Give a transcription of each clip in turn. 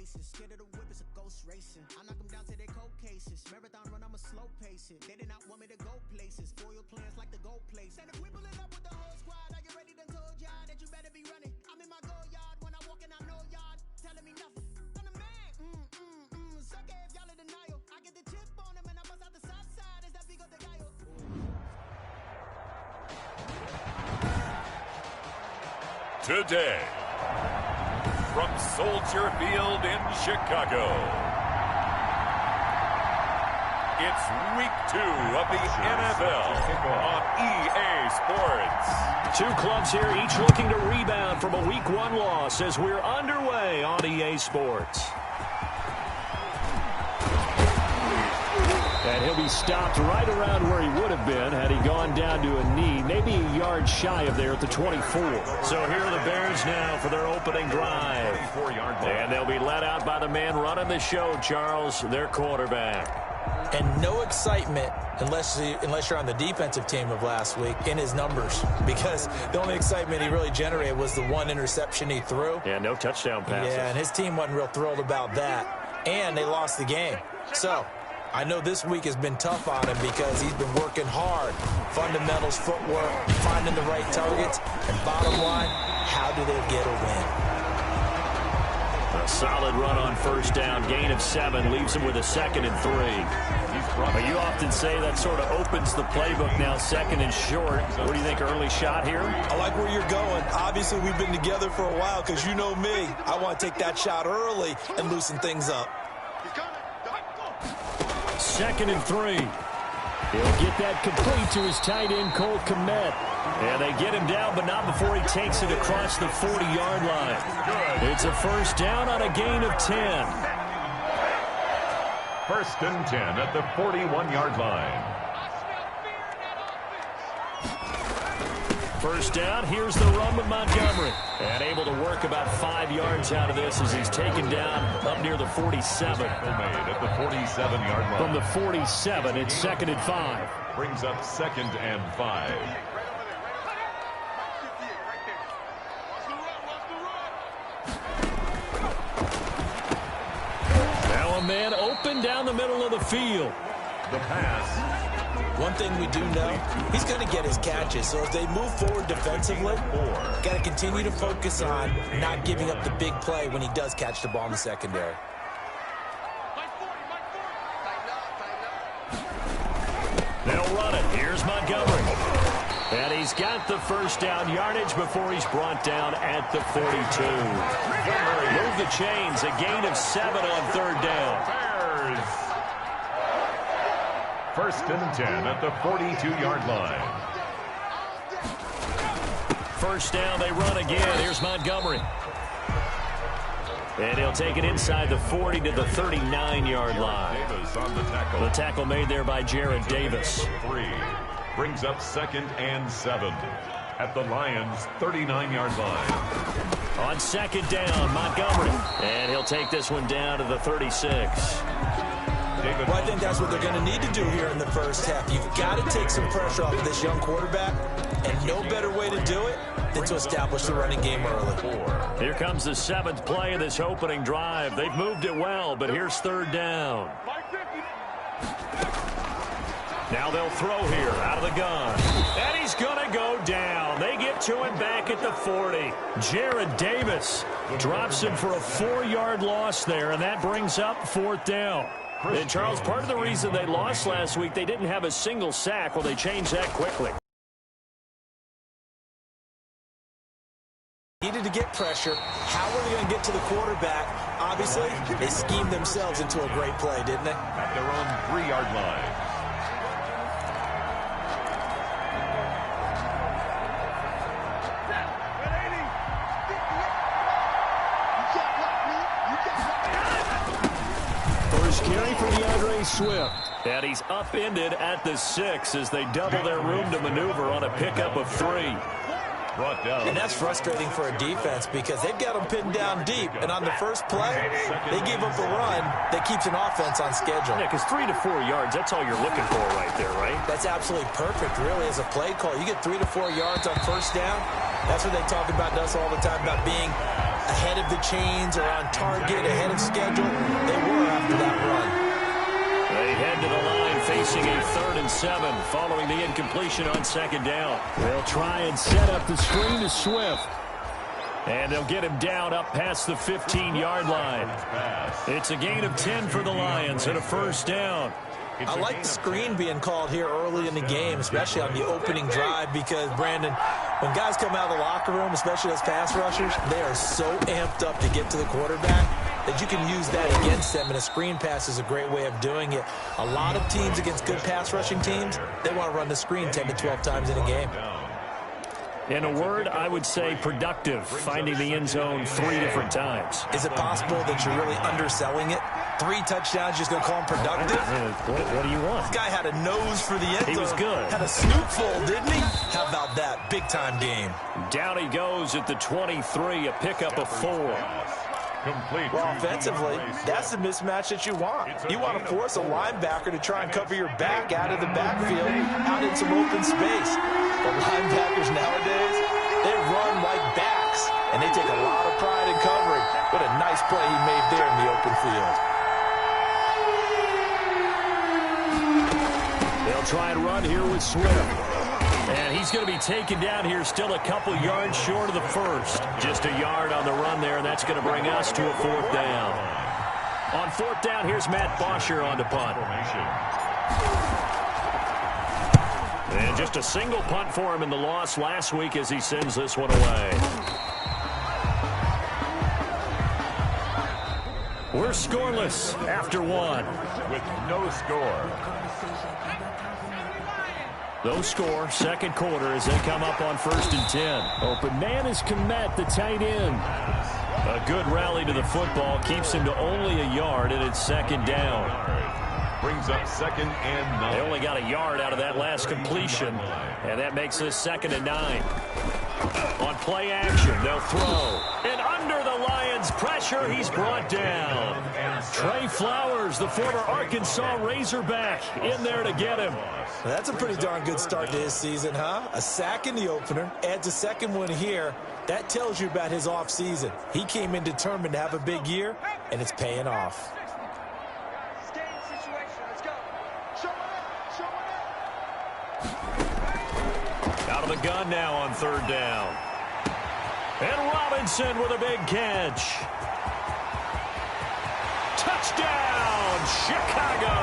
places. Scared of the whip, it's a ghost racing. I knock them down to their cold cases. Marathon run, I'ma slow pace it. They did not want me to go places. Foil plans like the gold place. And if we pulling up with the whole squad, are you ready? Done told y'all that you better be running. I'm in my go yard when I walk in, I know y'all telling me nothing. I'm the man. Suck it if y'all in denial. I get the chip on him and I bust out the south side. Is that Vigo the guy? Today, from Soldier Field in Chicago, it's week 2 of the NFL on EA Sports. Two clubs here, each looking to rebound from a week 1 loss as we're underway on EA Sports. And he'll be stopped right around where he would have been had he gone down to a knee, maybe a yard shy of there at the 24. So here are the Bears now for their opening drive. And they'll be led out by the man running the show, Charles, their quarterback. And no excitement unless you're on the defensive team of last week in his numbers, because the only excitement he really generated was the one interception he threw. Yeah, no touchdown passes. Yeah, and his team wasn't real thrilled about that. And they lost the game. So I know this week has been tough on him because he's been working hard. Fundamentals, footwork, finding the right targets. And bottom line, how do they get a win? A solid run on first down. Gain of 7 leaves him with a 2nd and 3. But you often say that sort of opens the playbook now, 2nd and short. What do you think, early shot here? I like where you're going. Obviously, we've been together for a while because you know me. I want to take that shot early and loosen things up. 2nd and 3. He'll get that complete to his tight end, Cole Kmet. And they get him down, but not before he takes it across the 40-yard line. It's a first down on a gain of 10. 1st and 10 at the 41-yard line. First down, here's the run with Montgomery. And able to work about 5 yards out of this as he's taken down up near the 47. Made at the 47-yard line. From the 47, it's 2nd and 5. Brings up 2nd and 5. Now a man open down the middle of the field. The pass. One thing we do know, he's going to get his catches. So as they move forward defensively, got to continue to focus on not giving up the big play when he does catch the ball in the secondary. They'll run it. Here's Montgomery. And he's got the first down yardage before he's brought down at the 42. Move the chains. A gain of 7 on 3rd down. 1st and 10 at the 42-yard line. First down, they run again. Here's Montgomery. And he'll take it inside the 40 to the 39-yard line. Davis on the tackle. The tackle made there by Jared Davis. 3 brings up 2nd and 7 at the Lions' 39-yard line. On 2nd down, Montgomery. And he'll take this one down to the 36. Well, I think that's what they're going to need to do here in the first half. You've got to take some pressure off of this young quarterback, and no better way to do it than to establish the running game early. Here comes the 7th play of this opening drive. They've moved it well, but here's 3rd down. Now they'll throw here out of the gun. And he's going to go down. They get to him back at the 40. Jared Davis drops him for a 4-yard loss there, and that brings up 4th down. And, Charles, part of the reason they lost last week, they didn't have a single sack. Well, they changed that quickly. Needed to get pressure. How are they going to get to the quarterback? Obviously, they schemed themselves into a great play, didn't they? At their own 3-yard line. Carry for DeAndre Swift. And he's upended at the 6 as they double their room to maneuver on a pickup of 3. Brought down. And that's frustrating for a defense because they've got them pinned down deep. And on the first play, they give up a run that keeps an offense on schedule. Yeah, because 3 to 4 yards, that's all you're looking for right there, right? That's absolutely perfect, really, as a play call. You get 3 to 4 yards on first down. That's what they talk about us all the time, about being ahead of the chains or on target, ahead of schedule. They were after that run. They head to the line facing a 3rd and 7 following the incompletion on 2nd down. They'll try and set up the screen to Swift. And they'll get him down up past the 15-yard line. It's a gain of 10 for the Lions and a 1st down. I like the screen being called here early in the game, especially on the opening drive, because, Brandon, when guys come out of the locker room, especially as pass rushers, they are so amped up to get to the quarterback that you can use that against them, and a screen pass is a great way of doing it. A lot of teams against good pass rushing teams, they want to run the screen 10 to 12 times in a game. In a word, I would say productive, finding the end zone 3 different times. Is it possible that you're really underselling it? 3 touchdowns, just going to call him productive? What do you want? This guy had a nose for the end zone. He was good. Had a snootful, didn't he? How about that? Big-time game. Down he goes at the 23, a pickup of 4. Well, offensively, that's the mismatch that you want. You want to force a linebacker to try and cover your back out of the backfield, out in some open space. But linebackers nowadays, they run like backs, and they take a lot of pride in covering. What a nice play he made there in the open field. They'll try and run here with Swift. And he's going to be taken down here still a couple yards short of the 1st. Just a yard on the run there, and that's going to bring us to a 4th down. On 4th down, here's Matt Bosher on the punt. And just a single punt for him in the loss last week as he sends this one away. We're scoreless after 1. With no score. No score, 2nd quarter as they come up on 1st and 10. Open man is Komet, the tight end. A good rally to the football keeps him to only a yard, and it's 2nd down. Brings up 2nd and 9. They only got a yard out of that last completion, and that makes this 2nd and 9. On play action, they'll throw. And under the Lions' pressure, he's brought down. Trey Flowers, the former Arkansas Razorback, in there to get him. That's a pretty darn good start to his season, huh? A sack in the opener, adds a 2nd one here. That tells you about his offseason. He came in determined to have a big year, and it's paying off. Out of the gun now on 3rd down. And Robinson with a big catch. Touchdown, Chicago!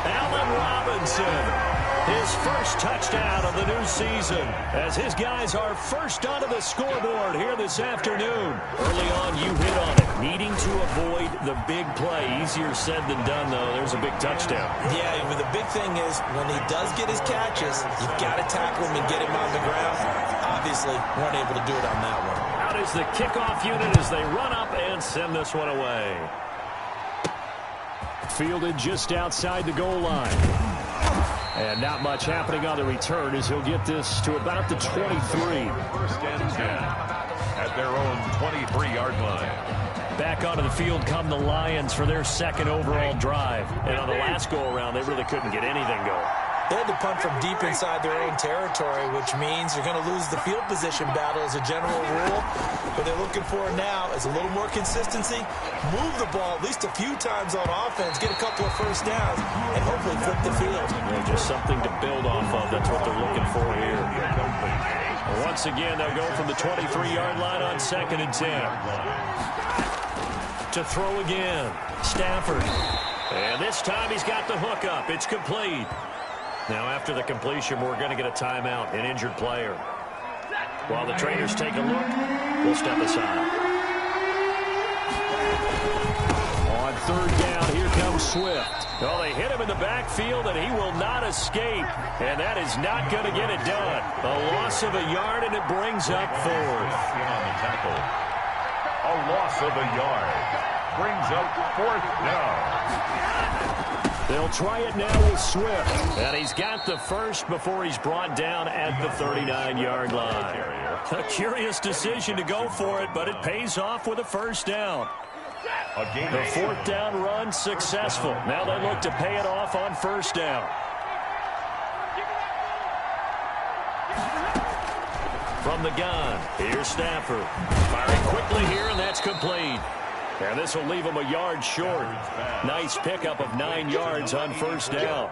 Allen Robinson, his first touchdown of the new season, as his guys are first onto the scoreboard here this afternoon. Early on, you hit on it, needing to avoid the big play. Easier said than done, though. There's a big touchdown. Yeah, but the big thing is when he does get his catches, you've got to tackle him and get him on the ground. Obviously, weren't able to do it on that one. Out is the kickoff unit as they run up and send this one away. Fielded just outside the goal line. And not much happening on the return as he'll get this to about the 23. 1st and 10 at their own 23-yard line. Back onto the field come the Lions for their 2nd overall drive. And on the last go-around, they really couldn't get anything going. They had to punt from deep inside their own territory, which means you're going to lose the field position battle as a general rule. What they're looking for now is a little more consistency, move the ball at least a few times on offense, get a couple of 1st downs, and hopefully flip the field. Yeah, just something to build off of. That's what they're looking for here. Once again, they'll go from the 23-yard line on 2nd and 10. To throw again, Stafford. And this time he's got the hook up. It's complete. Now, after the completion, we're going to get a timeout, an injured player. While the trainers take a look, we'll step aside. On 3rd down, here comes Swift. Well, they hit him in the backfield, and he will not escape. And that is not going to get it done. A loss of a yard, and it brings up 4th. A loss of a yard. Brings up 4th down. They'll try it now with Swift. And he's got the 1st before he's brought down at the 39-yard line. A curious decision to go for it, but it pays off with a 1st down. The 4th down run successful. Now they look to pay it off on 1st down. From the gun, here's Stafford. Firing quickly here, and that's complete. And this will leave him a yard short. Nice pickup of 9 yards on first down.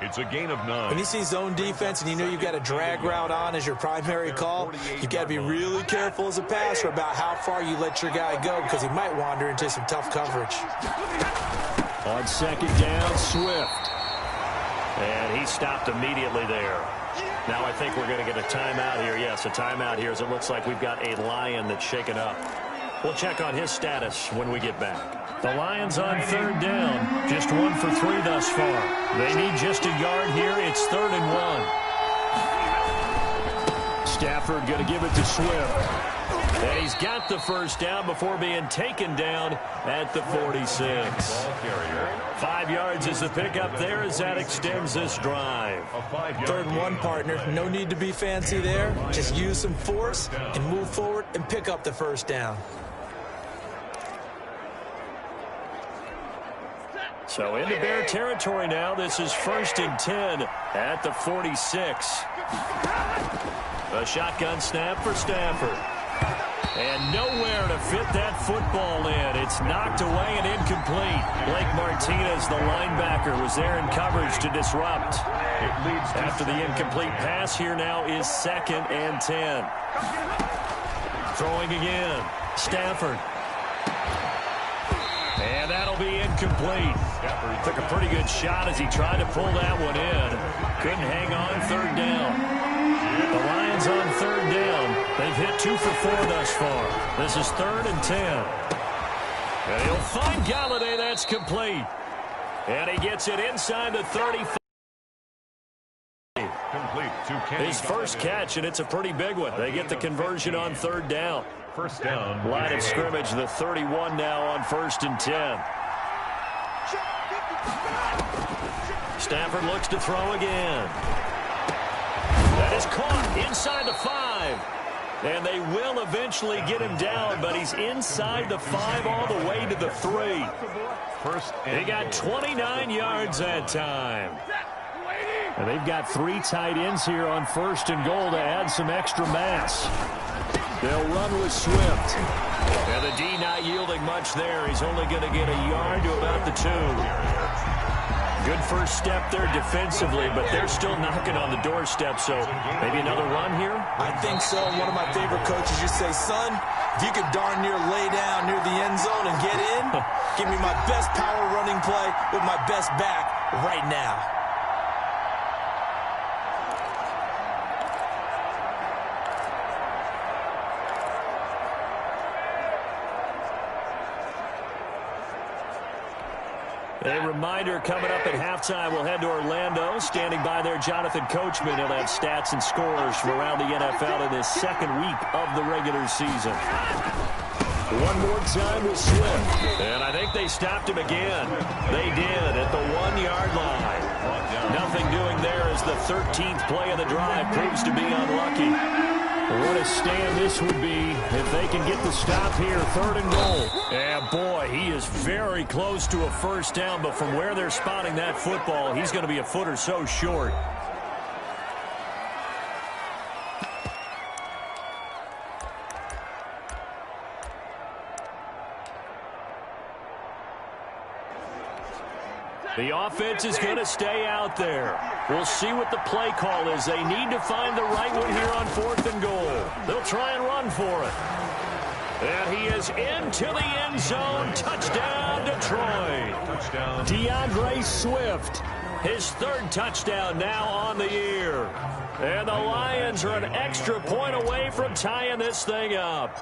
It's a gain of 9. When you see zone defense and you know you've got a drag route on as your primary call, you've got to be really careful as a passer about how far you let your guy go because he might wander into some tough coverage. On second down, Swift. And he stopped immediately there. Now I think we're going to get a timeout here. Yes, a timeout here as it looks like we've got a Lion that's shaken up. We'll check on his status when we get back. The Lions on third down. Just 1 for 3 thus far. They need just a yard here. It's 3rd and 1. Stafford going to give it to Swift. And he's got the first down before being taken down at the 46. 5 yards is the pickup there as that extends this drive. 3rd and 1, partner. No need to be fancy there. Just use some force and move forward and pick up the first down. So into Bear territory now. This is 1st and 10 at the 46. A shotgun snap for Stafford. And nowhere to fit that football in. It's knocked away and incomplete. Blake Martinez, the linebacker, was there in coverage to disrupt. After the incomplete pass, here now is 2nd and 10. Throwing again. Stafford. And that'll be incomplete. Took a pretty good shot as he tried to pull that one in. Couldn't hang on 3rd down. The Lions on 3rd down. They've hit 2 for 4 thus far. This is 3rd and 10. And he'll find Galladay. That's complete. And he gets it inside the 35. His first catch, and it's a pretty big one. They get the conversion on 3rd down. First down. Line of scrimmage, the 31 now on 1st and 10. Stafford looks to throw again. That is caught inside the 5. And they will eventually get him down, but he's inside the 5 all the way to the 3. They got 29 yards that time. And they've got 3 tight ends here on 1st and goal to add some extra mass. They'll run with Swift. And the D not yielding much there. He's only going to get a yard to about the 2. Good first step there defensively, but they're still knocking on the doorstep, so maybe another run here? I think so. One of my favorite coaches used to say, son, if you could darn near lay down near the end zone and get in, give me my best power running play with my best back right now. A reminder coming up at halftime, we'll head to Orlando. Standing by there, Jonathan Coachman. He'll have stats and scores from around the NFL in this 2nd week of the regular season. One more time with Swift. And I think they stopped him again. They did at the 1-yard line. Nothing doing there as the 13th play of the drive proves to be unlucky. What a stand this would be if they can get the stop here, 3rd and goal. And boy, he is very close to a first down, but from where they're spotting that football, he's going to be a foot or so short. The offense is going to stay out there. We'll see what the play call is. They need to find the right one here on 4th and goal. They'll try and run for it. And he is into the end zone. Touchdown, Detroit. Touchdown. DeAndre Swift, his 3rd touchdown now on the year. And the Lions are an extra point away from tying this thing up.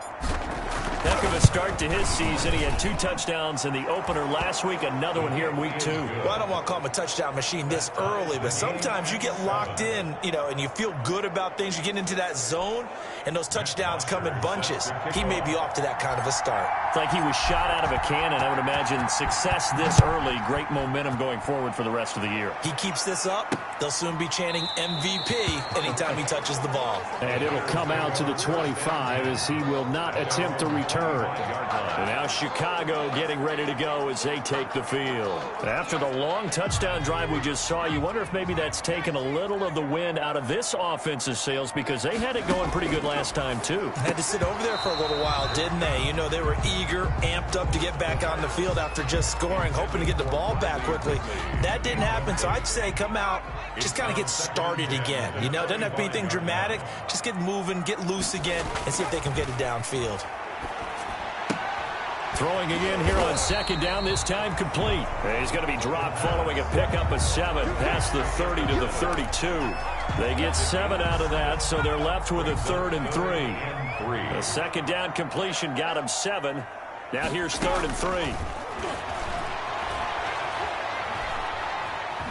Heck of a start to his season. He had 2 touchdowns in the opener last week, another one here in week 2. Well, I don't want to call him a touchdown machine this early, but sometimes you get locked in, and you feel good about things. You get into that zone, and those touchdowns come in bunches. He may be off to that kind of a start. It's like he was shot out of a cannon. I would imagine success this early, great momentum going forward for the rest of the year. He keeps this up, they'll soon be chanting MVP anytime he touches the ball. And it'll come out to the 25 as he will not attempt to return. And now Chicago getting ready to go as they take the field. After the long touchdown drive we just saw, you wonder if maybe that's taken a little of the wind out of this offensive sails, because they had it going pretty good last time too. Had to sit over there for a little while, didn't they? You know, they were eager, amped up to get back on the field after just scoring, hoping to get the ball back quickly. That didn't happen, so I'd say come out, just kind of get started again. You know, doesn't have to be anything dramatic. Just get moving, get loose again, and see if they can get it downfield. Throwing again here on second down, this time complete. And he's going to be dropped following a pickup of 7 past the 30 to the 32. They get 7 out of that, so they're left with a 3rd and 3. The second down completion got him 7. Now here's 3rd and 3.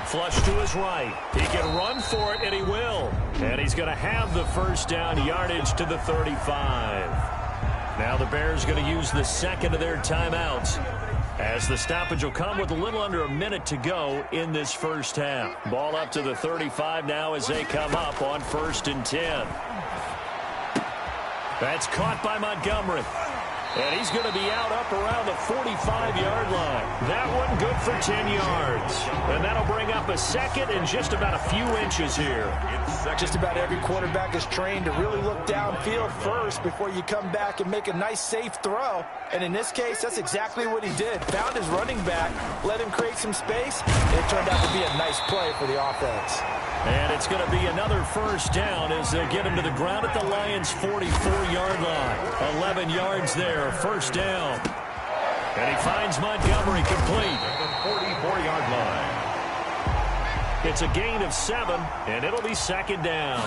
Flush to his right. He can run for it, and he will. And he's going to have the first down yardage to the 35. Now the Bears going to use the second of their timeouts, as the stoppage will come with a little under a minute to go in this first half. Ball up to the 35 now as they come up on 1st and 10. That's caught by Montgomery. And he's going to be out up around the 45-yard line. That one good for 10 yards. And that'll bring up a second and just about a few inches here. Just about every quarterback is trained to really look downfield first before you come back and make a nice, safe throw. And in this case, that's exactly what he did. Found his running back, let him create some space, and it turned out to be a nice play for the offense. And it's going to be another first down as they get him to the ground at the Lions' 44-yard line. 11 yards there, first down. And he finds Montgomery complete. At the 44-yard line. It's a gain of 7, and it'll be second down.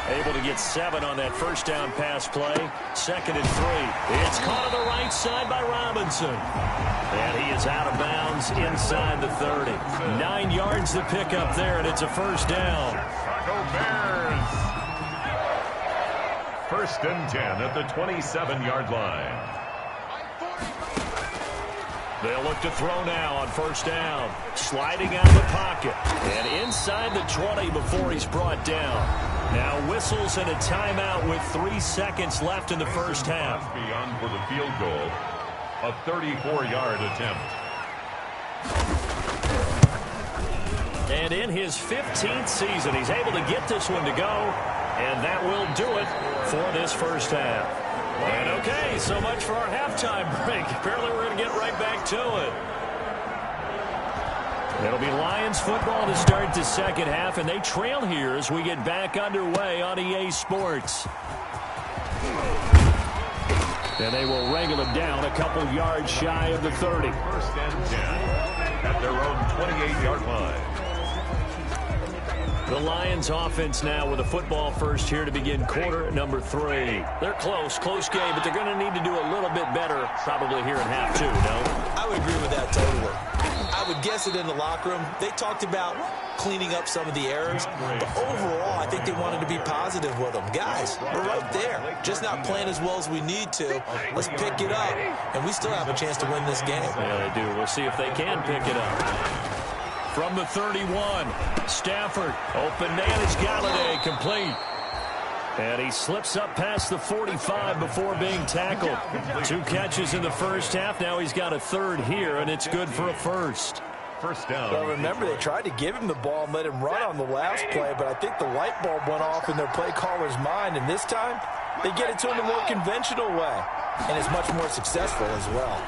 Able to get 7 on that first down pass play. 2nd and 3. It's caught on the right side by Robinson. And he is out of bounds inside the 30. 9 yards to pick up there, and it's a first down. Chicago Bears. 1st and 10 at the 27-yard line. They'll look to throw now on first down. Sliding out of the pocket. And inside the 20 before he's brought down. Now whistles and a timeout with 3 seconds left in the first half. Beyond for the field goal. A 34-yard attempt. And in his 15th season, he's able to get this one to go. And that will do it for this first half. And okay, so much for our halftime break. Apparently we're going to get right back to it. It'll be Lions football to start the second half, and they trail here as we get back underway on EA Sports. And they will wrangle it down a couple yards shy of the 30. 1st and 10 at their own 28-yard line. The Lions offense now with a football first here to begin quarter number 3. They're close game, but they're going to need to do a little bit better probably here in half 2, no? I would agree with that totally. I would guess it in the locker room. They talked about cleaning up some of the errors, but overall, I think they wanted to be positive with them. Guys, we're right there. Just not playing as well as we need to. Let's pick it up, and we still have a chance to win this game. Yeah, they do. We'll see if they can pick it up. From the 31, Stafford, open man is Galladay, complete. And he slips up past the 45 before being tackled. 2 catches in the first half. Now he's got a 3rd here, and it's good for a first. First down. Well, remember, they tried to give him the ball and let him run on the last play, but I think the light bulb went off in their play caller's mind, and this time they get it to him a more conventional way, and it's much more successful as well.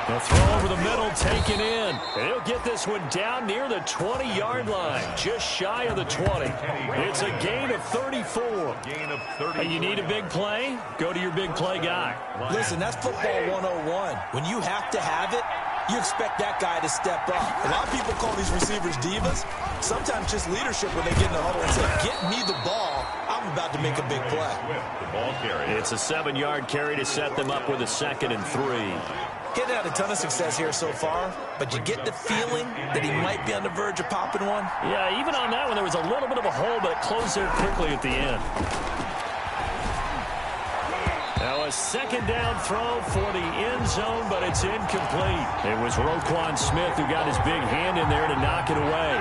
The throw over the middle, taken in. And he'll get this one down near the 20-yard line, just shy of the 20. It's a gain of 34. Gain of 30. And you need a big play? Go to your big play guy. Listen, that's football 101. When you have to have it, you expect that guy to step up. A lot of people call these receivers divas. Sometimes just leadership when they get in the huddle and say, get me the ball. I'm about to make a big play. The ball carry. It's a 7-yard carry to set them up with a 2nd and 3. Getting had a ton of success here so far, but you get the feeling that he might be on the verge of popping one. Yeah, even on that one, there was a little bit of a hole, but it closed there quickly at the end. Now a a second down throw for the end zone, but it's incomplete. It was Roquan Smith who got his big hand in there to knock it away.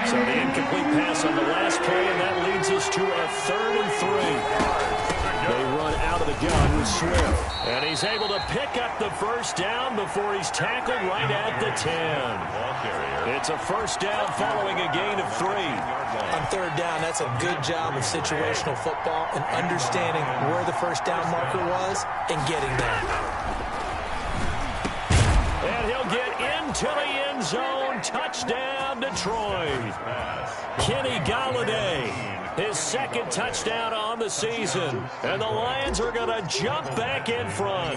So the incomplete pass on the last play, and that leads us to a 3rd and 3. They run out of the gun with Swift. And he's able to pick up the first down before he's tackled right at the 10. It's a first down following a gain of 3. On 3rd down, that's a good job of situational football and understanding where the first down marker was and getting there. And he'll get into the end zone. Touchdown, Detroit. Kenny Galladay, his 2nd touchdown on the season. And the Lions are going to jump back in front.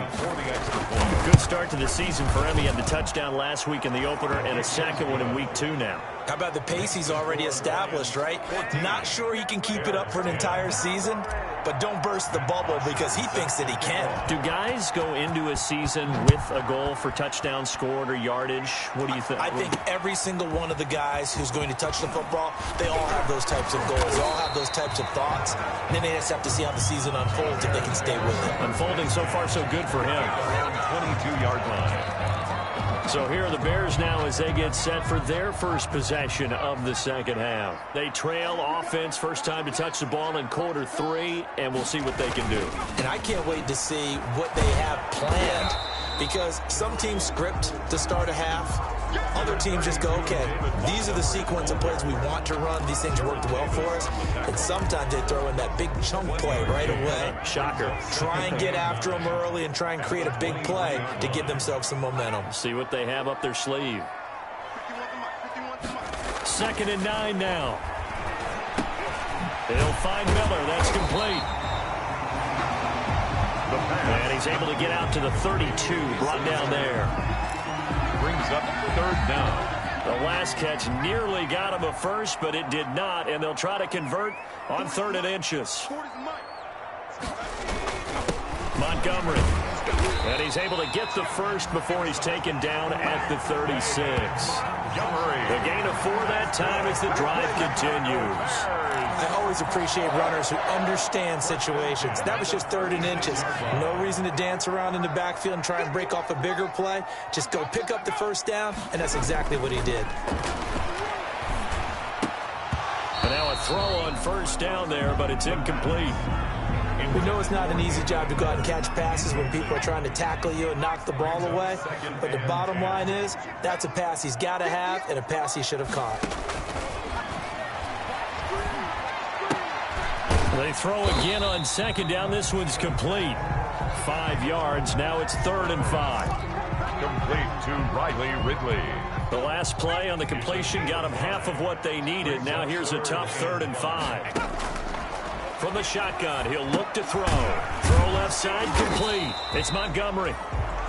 Good start to the season for him. He had the touchdown last week in the opener and a second one in week 2 now. How about the pace he's already established, right? Not sure he can keep it up for an entire season, but don't burst the bubble because he thinks that he can. Do guys go into a season with a goal for touchdowns scored or yardage? What do you think? I think every single one of the guys who's going to touch the football, they all have those types of goals. They all have those types of thoughts. And then they just have to see how the season unfolds if they can stay with it. Unfolding so far so good for him. Around 22-yard line. So here are the Bears now as they get set for their first possession of the second half. They trail offense, first time to touch the ball in quarter 3, and we'll see what they can do. And I can't wait to see what they have planned because some teams script to start a half. Other teams just go, okay, these are the sequence of plays we want to run. These things worked well for us. And sometimes they throw in that big chunk play right away. Shocker. Try and get after them early and try and create a big play to give themselves some momentum. See what they have up their sleeve. 2nd and 9 now. They'll find Miller. That's complete. And he's able to get out to the 32, brought down there. Brings up 3rd down. The last catch nearly got him a first, but it did not, and they'll try to convert on 3rd and inches. Montgomery. And he's able to get the first before he's taken down at the 36. The gain of 4 that time as the drive continues. I always appreciate runners who understand situations. That was just 3rd and inches. No reason to dance around in the backfield and try and break off a bigger play. Just go pick up the first down, and that's exactly what he did. And now a throw on first down there, but it's incomplete. We know it's not an easy job to go out and catch passes when people are trying to tackle you and knock the ball away. But the bottom line is, that's a pass he's got to have and a pass he should have caught. They throw again on 2nd down. This one's complete. 5 yards. Now it's 3rd and 5. Complete to Riley Ridley. The last play on the completion got them half of what they needed. Now here's a tough 3rd and 5. From the shotgun, he'll look to throw. Throw left side, complete. It's Montgomery.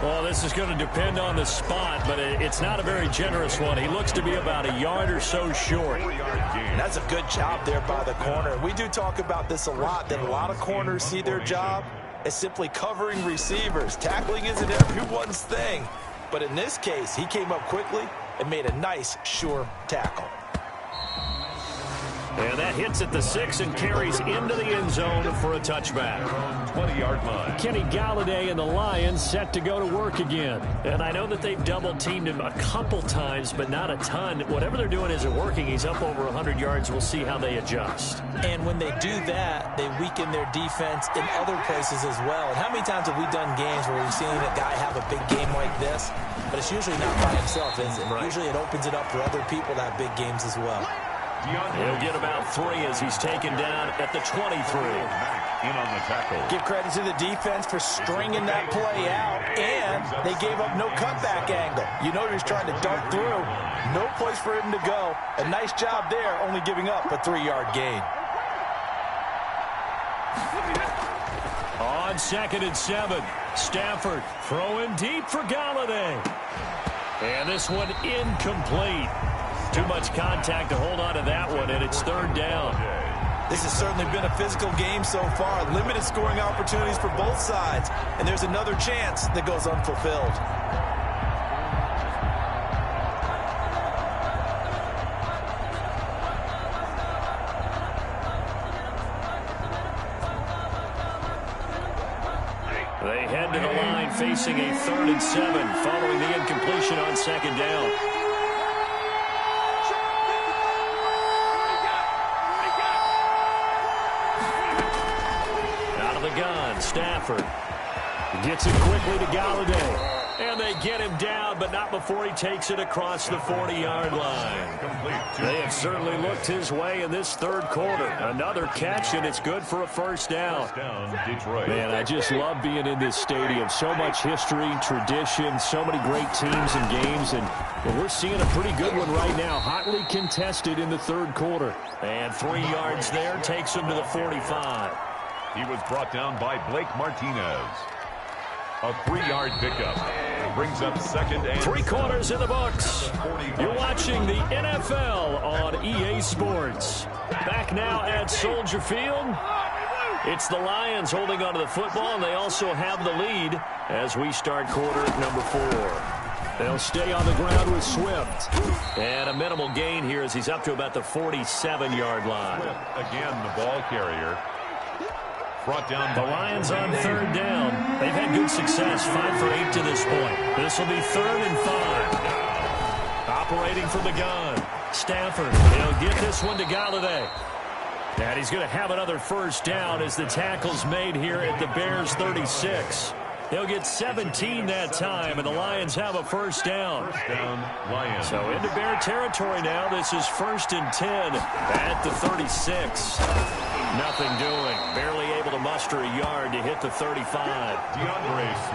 Well, this is going to depend on the spot, but it's not a very generous one. He looks to be about a yard or so short. That's a good job there by the corner. We do talk about this a lot, that a lot of corners see their job as simply covering receivers. Tackling isn't everyone's thing. But in this case, he came up quickly and made a nice, sure tackle. And that hits at the 6 and carries into the end zone for a touchback. 20-yard line. Kenny Galladay and the Lions set to go to work again. And I know that they've double-teamed him a couple times, but not a ton. Whatever they're doing isn't working. He's up over 100 yards. We'll see how they adjust. And when they do that, they weaken their defense in other places as well. And how many times have we done games where we've seen a guy have a big game like this? But it's usually not by himself, is it? Right. Usually it opens it up for other people to have big games as well. He'll get about 3 as he's taken down at the 23. In on the tackle. Give credit to the defense for stringing that play out, and they gave up no cutback angle. You know he was trying to dart through. No place for him to go. A nice job there, only giving up a 3-yard gain. On 2nd and 7, Stafford throwing deep for Galladay. And this one incomplete. Too much contact to hold on to that one, and it's 3rd down. This has certainly been a physical game so far. Limited scoring opportunities for both sides. And there's another chance that goes unfulfilled. facing a 3rd and 7 following the incompletion on 2nd down. Out of the gun, Stafford. Gets it quickly to Galladay. And they get him down, but not before he takes it across the 40-yard line. They have certainly looked his way in this 3rd quarter. Another catch, and it's good for a 1st down. Man, I just love being in this stadium. So much history, tradition, so many great teams and games, and we're seeing a pretty good one right now. Hotly contested in the 3rd quarter. And 3 yards there takes him to the 45. He was brought down by Blake Martinez. A 3-yard pickup. Brings up 2nd and 3 quarters in the books. You're watching the NFL on EA Sports. Back now at Soldier Field. It's the Lions holding onto the football, and they also have the lead as we start quarter number 4. They'll stay on the ground with Swift. And a minimal gain here as he's up to about the 47-yard line. Again, the ball carrier. Brought down the Lions on 3rd down. They've had good success, 5 for 8 to this point. This will be 3rd and 5. Operating from the gun. Stafford, he'll get this one to Galladay. And he's going to have another 1st down as the tackle's made here at the Bears' 36. They'll get 17 that time, and the Lions have a 1st down. 1st down, Lions. So into Bear territory now. This is 1st and 10 at the 36. Nothing doing. Barely able to muster a yard to hit the 35.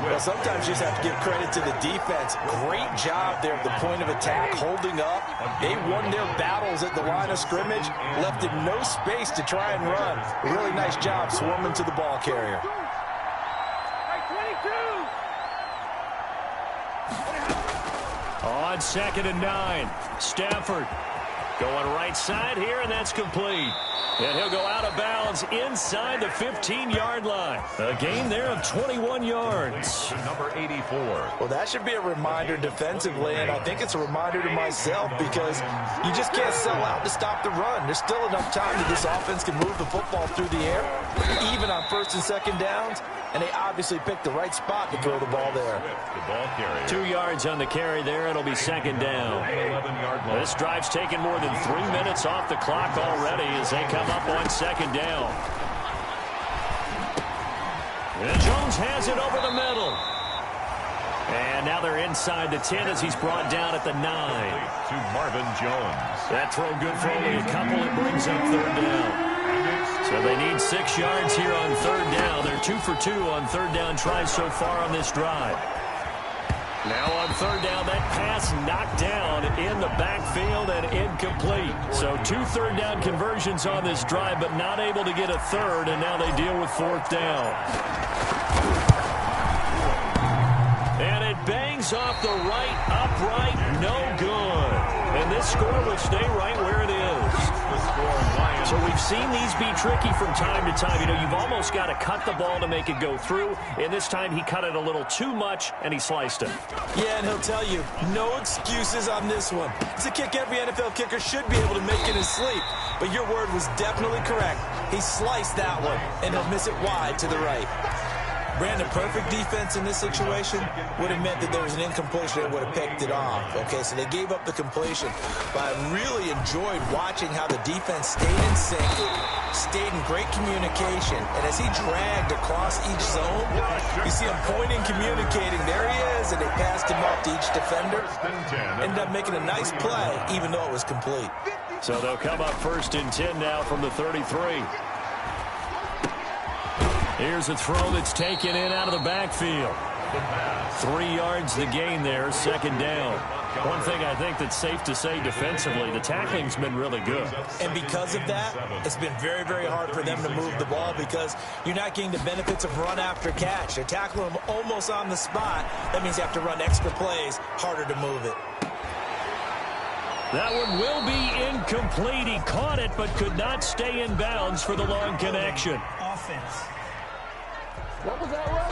Well, sometimes you just have to give credit to the defense. Great job there at the point of attack, holding up. They won their battles at the line of scrimmage, left it no space to try and run. Really nice job swarming to the ball carrier. On 2nd and 9, Stafford going right side here, and that's complete. And he'll go out of bounds inside the 15-yard line. A gain there of 21 yards. Number 84. Well, that should be a reminder defensively, and I think it's a reminder to myself because you just can't sell out to stop the run. There's still enough time that this offense can move the football through the air, even on 1st and 2nd downs, and they obviously picked the right spot to throw the ball there. The ball carrier. 2 yards on the carry there. It'll be 2nd down. 11-yard line. This drive's taken more than 3 minutes off the clock already as they come up on 2nd down. And Jones has it over the middle. And now they're inside the 10 as he's brought down at the 9. To Marvin Jones. That throw good for only a couple. It brings up 3rd down. So they need 6 yards here on 3rd down. They're 2 for 2 on 3rd down tries so far on this drive. Now on 3rd down, that pass knocked down in the backfield and incomplete. So 2 3rd down conversions on this drive, but not able to get a 3rd, and now they deal with 4th down. And it bangs off the right upright, no good. And this score will stay right where it is. So we've seen these be tricky from time to time. You know, you've almost got to cut the ball to make it go through. And this time he cut it a little too much, and he sliced it. Yeah, and he'll tell you, no excuses on this one. It's a kick every NFL kicker should be able to make in his sleep. But your word was definitely correct. He sliced that one, and he'll miss it wide to the right. Brandon, perfect defense in this situation would have meant that there was an incompletion that would have picked it off. Okay, so they gave up the completion. But I really enjoyed watching how the defense stayed in sync, stayed in great communication. And as he dragged across each zone, you see him pointing, communicating. There he is, and they passed him off to each defender. Ended up making a nice play, even though it was complete. So they'll come up 1st and 10 now from the 33. Here's a throw that's taken in out of the backfield. 3 yards the gain there, 2nd down. One thing I think that's safe to say defensively, the tackling's been really good. And because of that, it's been very, very hard for them to move the ball because you're not getting the benefits of run after catch. They're tackling them almost on the spot. That means you have to run extra plays, harder to move it. That one will be incomplete. He caught it but could not stay in bounds for the long connection. Offense. What was that, Rob?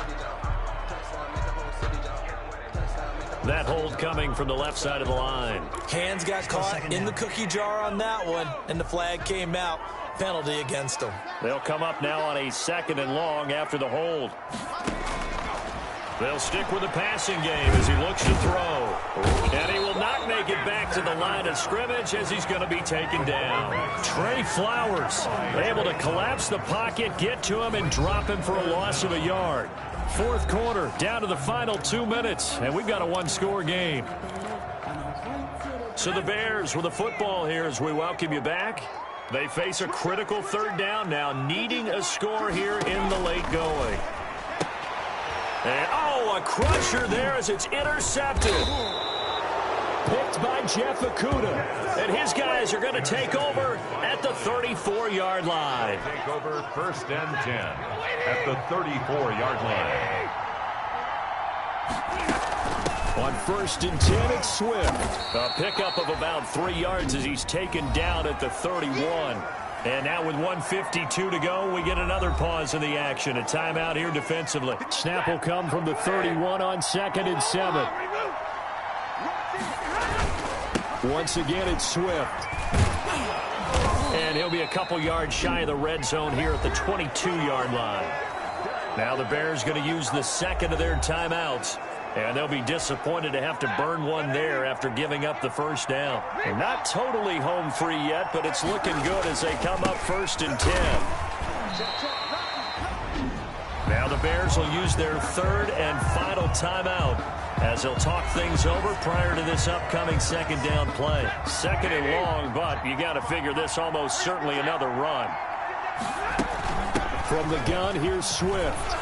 That hold coming from the left side of the line. Hands got caught in the cookie jar on that one, and the flag came out. Penalty against them. They'll come up now on a 2nd and long after the hold. They'll stick with the passing game as he looks to throw. And he will not make it back to the line of scrimmage as he's going to be taken down. Trey Flowers able to collapse the pocket, get to him, and drop him for a loss of a yard. Fourth quarter, down to the final 2 minutes, and we've got a one-score game. So the Bears with the football here as we welcome you back. They face a critical third down now, needing a score here in the late going. And, a crusher there as it's intercepted. Picked by Jeff Okudah. And his guys are going to take over at the 34-yard line. Take over 1st and 10 at the 34-yard line. On 1st and 10, it's Swift. A pickup of about 3 yards as he's taken down at the 31. And now with 1:52 to go, we get another pause in the action. A timeout here defensively. Snap will come from the 31 on 2nd and 7. Once again, it's Swift. And he'll be a couple yards shy of the red zone here at the 22-yard line. Now the Bears going to use the second of their timeouts. And they'll be disappointed to have to burn one there after giving up the first down. They're not totally home free yet, but it's looking good as they come up 1st and 10. Now the Bears will use their third and final timeout as they'll talk things over prior to this upcoming second down play. Second and long, but you got to figure this almost certainly another run. From the gun, here's Swift.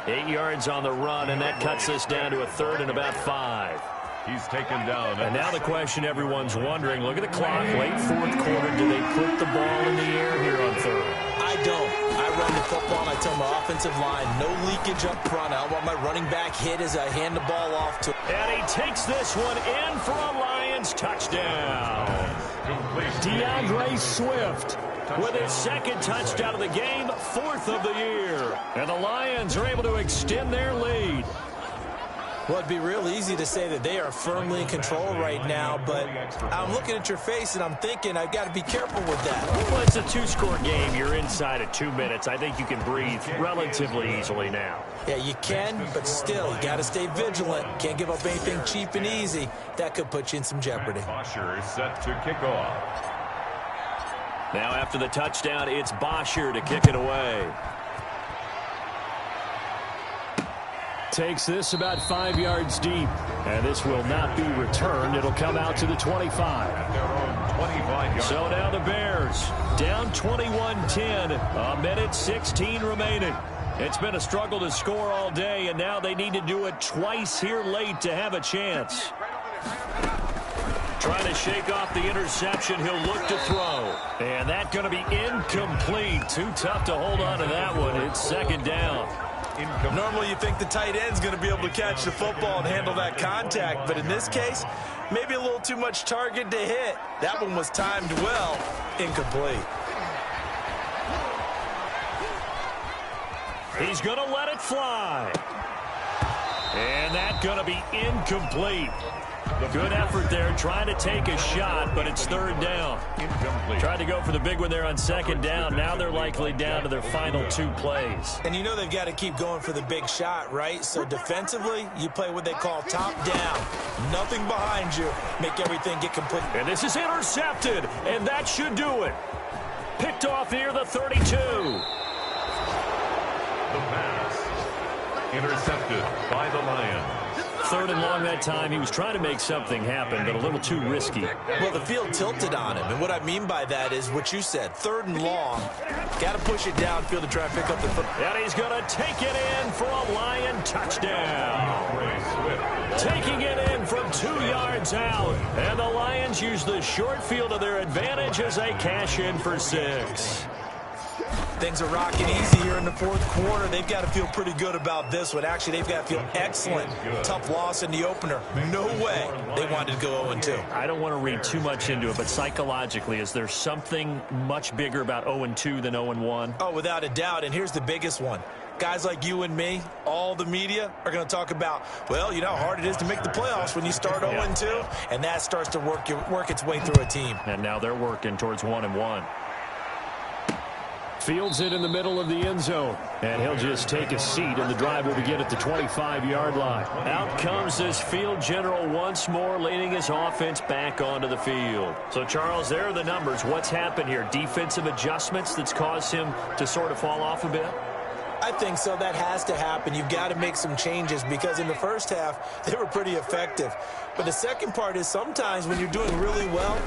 8 yards on the run, and that cuts us down to a third and about 5. He's taken down. And now the question everyone's wondering, look at the clock, late fourth quarter, do they put the ball in the air here on third? I don't. I run the football, and I tell my offensive line, no leakage up front. I want my running back hit as I hand the ball off to him. And he takes this one in for a Lions touchdown. DeAndre Swift with his second touchdown of the game, 4th of the year. And the Lions are able to extend their lead. Well, it'd be real easy to say that they are firmly in control right now, but I'm looking at your face and I'm thinking I've got to be careful with that. Well, it's a 2-score game. You're inside of 2 minutes. I think you can breathe relatively easily now. Yeah, you can, but still, you got to stay vigilant. Can't give up anything cheap and easy. That could put you in some jeopardy. Bosher is set to kick off. Now after the touchdown, it's Bosher to kick it away. Takes this about 5 yards deep. And this will not be returned. It'll come out to the 25. At their own 25-yard. So now the Bears down 21-10. A minute 16 remaining. It's been a struggle to score all day, and now they need to do it twice here late to have a chance. Trying to shake off the interception. He'll look to throw. And that's going to be incomplete. Too tough to hold on to that one. It's second down. Normally you think the tight end's going to be able to catch the football and handle that contact, but in this case, maybe a little too much target to hit. That one was timed well. Incomplete. He's going to let it fly. And that's going to be incomplete. Good effort there, trying to take a shot, but it's third down. Incomplete. Tried to go for the big one there on second down. Now they're likely down to their final 2 plays. And you know they've got to keep going for the big shot, right? So defensively, you play what they call top down. Nothing behind you. Make everything get complete. And this is intercepted, and that should do it. Picked off near the 32. The pass. Intercepted by the Lions. Third and long that time. He was trying to make something happen, but a little too risky. Well, the field tilted on him, and what I mean by that is what you said. Third and long. Got to push it downfield to try and pick up the football. And he's going to take it in for a Lion touchdown. Taking it in from 2 yards out. And the Lions use the short field to their advantage as they cash in for 6. Things are rocking easy here in the fourth quarter. They've got to feel pretty good about this one. Actually, they've got to feel excellent. Tough loss in the opener. No way they wanted to go 0-2. I don't want to read too much into it, but psychologically, is there something much bigger about 0-2 than 0-1? Oh, without a doubt, and here's the biggest one. Guys like you and me, all the media, are going to talk about, well, you know how hard it is to make the playoffs when you start 0-2, and that starts to work its way through a team. And now they're working towards 1-1. Fields it in the middle of the end zone. And he'll just take a seat, and the drive will begin at the 25-yard line. Out comes this field general once more, leading his offense back onto the field. So, Charles, there are the numbers. What's happened here? Defensive adjustments that's caused him to sort of fall off a bit? I think so. That has to happen. You've got to make some changes because in the first half, they were pretty effective. But the second part is sometimes when you're doing really well,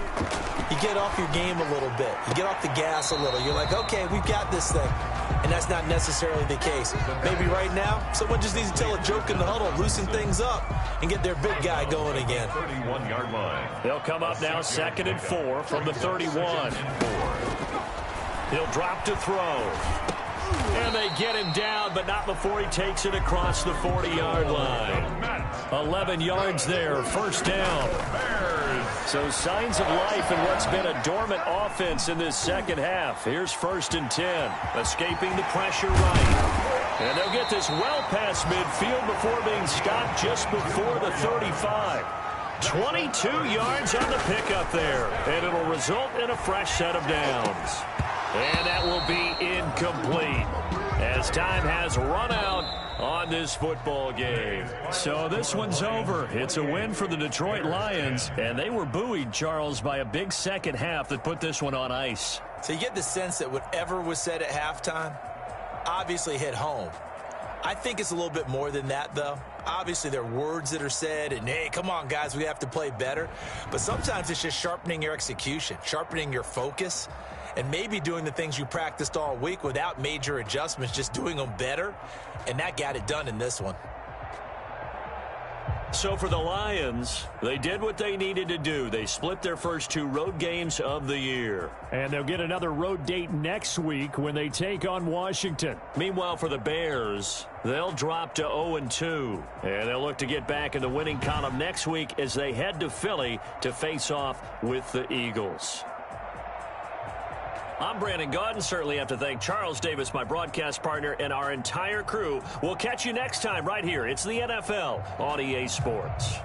you get off your game a little bit. You get off the gas a little. You're like, okay, we've got this thing. And that's not necessarily the case. Maybe right now, someone just needs to tell a joke in the huddle, loosen things up, and get their big guy going again. 31-yard line. They'll come up now 2nd and 4 from the 31. He'll drop to throw. And they get him down, but not before he takes it across the 40-yard line. 11 yards there, first down. So signs of life in what's been a dormant offense in this second half. Here's 1st and 10, escaping the pressure right. And they'll get this well past midfield before being stopped just before the 35. 22 yards on the pickup there, and it'll result in a fresh set of downs. And that will be incomplete as time has run out on this football game. So this one's over. It's a win for the Detroit Lions, and they were buoyed, Charles, by a big second half that put this one on ice. So you get the sense that whatever was said at halftime obviously hit home. I think it's a little bit more than that, though. Obviously, there are words that are said, and, hey, come on, guys, we have to play better. But sometimes it's just sharpening your execution, sharpening your focus, and maybe doing the things you practiced all week without major adjustments, just doing them better. And that got it done in this one. So for the Lions, they did what they needed to do. They split their first 2 road games of the year. And they'll get another road date next week when they take on Washington. Meanwhile, for the Bears, they'll drop to 0-2. And they'll look to get back in the winning column next week as they head to Philly to face off with the Eagles. I'm Brandon Gaudin. Certainly have to thank Charles Davis, my broadcast partner, and our entire crew. We'll catch you next time right here. It's the NFL on EA Sports.